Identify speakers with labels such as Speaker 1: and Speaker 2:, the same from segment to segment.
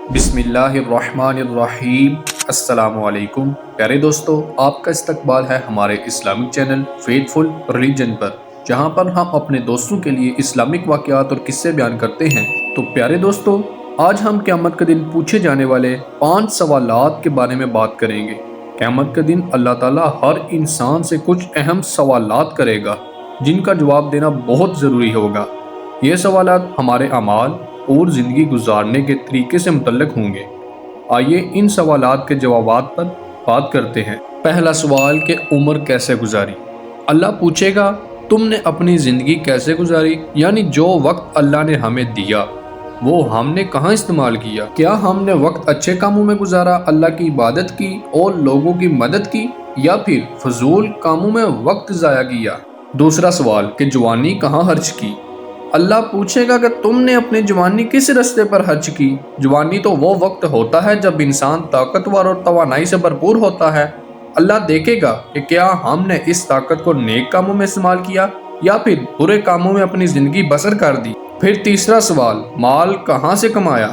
Speaker 1: بسم اللہ الرحمن الرحیم۔ السلام علیکم پیارے دوستو، آپ کا استقبال ہے ہمارے اسلامک چینل فیتھفل ریلیجن پر، جہاں پر ہم اپنے دوستوں کے لیے اسلامک واقعات اور قصے بیان کرتے ہیں۔ تو پیارے دوستو، آج ہم قیامت کے دن پوچھے جانے والے 5 سوالات کے بارے میں بات کریں گے۔ قیامت کے دن اللہ تعالیٰ ہر انسان سے کچھ اہم سوالات کرے گا جن کا جواب دینا بہت ضروری ہوگا۔ یہ سوالات ہمارے اعمال اور زندگی گزارنے کے طریقے سے متعلق ہوں گے۔ آئیے ان سوالات کے جوابات پر بات کرتے ہیں۔ پہلا سوال کہ عمر کیسے گزاری؟ اللہ پوچھے گا تم نے اپنی زندگی کیسے گزاری، یعنی جو وقت اللہ نے ہمیں دیا وہ ہم نے کہاں استعمال کیا؟ کیا ہم نے وقت اچھے کاموں میں گزارا، اللہ کی عبادت کی اور لوگوں کی مدد کی، یا پھر فضول کاموں میں وقت ضائع کیا؟ دوسرا سوال کہ جوانی کہاں خرچ کی؟ اللہ پوچھے گا کہ تم نے اپنی جوانی کس رستے پر خرچ کی؟ جوانی تو وہ وقت ہوتا ہے جب انسان طاقتور اور توانائی سے بھرپور ہوتا ہے۔ اللہ دیکھے گا کہ کیا ہم نے اس طاقت کو نیک کاموں میں استعمال کیا یا پھر برے کاموں میں اپنی زندگی بسر کر دی۔ پھر تیسرا سوال، مال کہاں سے کمایا؟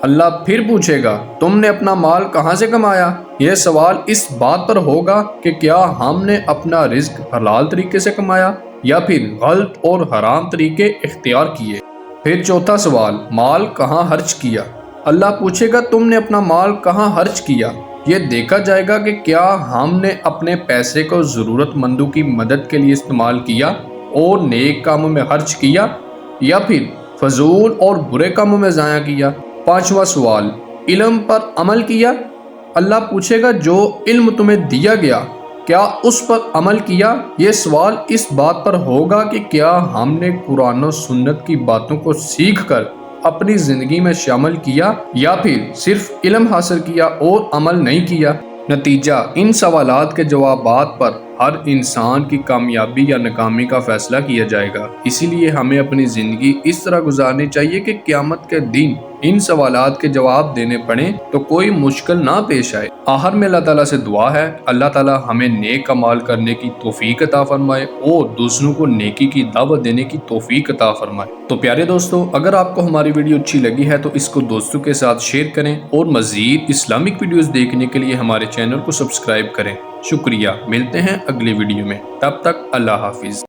Speaker 1: اللہ پھر پوچھے گا تم نے اپنا مال کہاں سے کمایا؟ یہ سوال اس بات پر ہوگا کہ کیا ہم نے اپنا رزق حلال طریقے سے کمایا یا پھر غلط اور حرام طریقے اختیار کیے۔ پھر چوتھا سوال، مال کہاں خرچ کیا؟ اللہ پوچھے گا تم نے اپنا مال کہاں خرچ کیا؟ یہ دیکھا جائے گا کہ کیا ہم نے اپنے پیسے کو ضرورت مندوں کی مدد کے لیے استعمال کیا اور نیک کاموں میں خرچ کیا یا پھر فضول اور برے کاموں میں ضائع کیا۔ پانچواں سوال، علم پر عمل کیا؟ اللہ پوچھے گا جو علم تمہیں دیا گیا کیا اس پر عمل کیا؟ یہ سوال اس بات پر ہوگا کہ کیا ہم نے قرآن و سنت کی باتوں کو سیکھ کر اپنی زندگی میں شامل کیا یا پھر صرف علم حاصل کیا اور عمل نہیں کیا۔ نتیجہ، ان سوالات کے جوابات پر ہر انسان کی کامیابی یا ناکامی کا فیصلہ کیا جائے گا۔ اسی لیے ہمیں اپنی زندگی اس طرح گزارنی چاہیے کہ قیامت کے دن ان سوالات کے جواب دینے پڑیں تو کوئی مشکل نہ پیش آئے۔ آخر میں اللہ تعالیٰ سے دعا ہے اللہ تعالیٰ ہمیں نیک اعمال کرنے کی توفیق عطا فرمائے اور دوسروں کو نیکی کی دعوت دینے کی توفیق عطا فرمائے۔ تو پیارے دوستو، اگر آپ کو ہماری ویڈیو اچھی لگی ہے تو اس کو دوستوں کے ساتھ شیئر کریں اور مزید اسلامک ویڈیوز دیکھنے کے لیے ہمارے چینل کو سبسکرائب کریں۔ شکریہ، ملتے ہیں اگلی ویڈیو میں، تب تک اللہ حافظ۔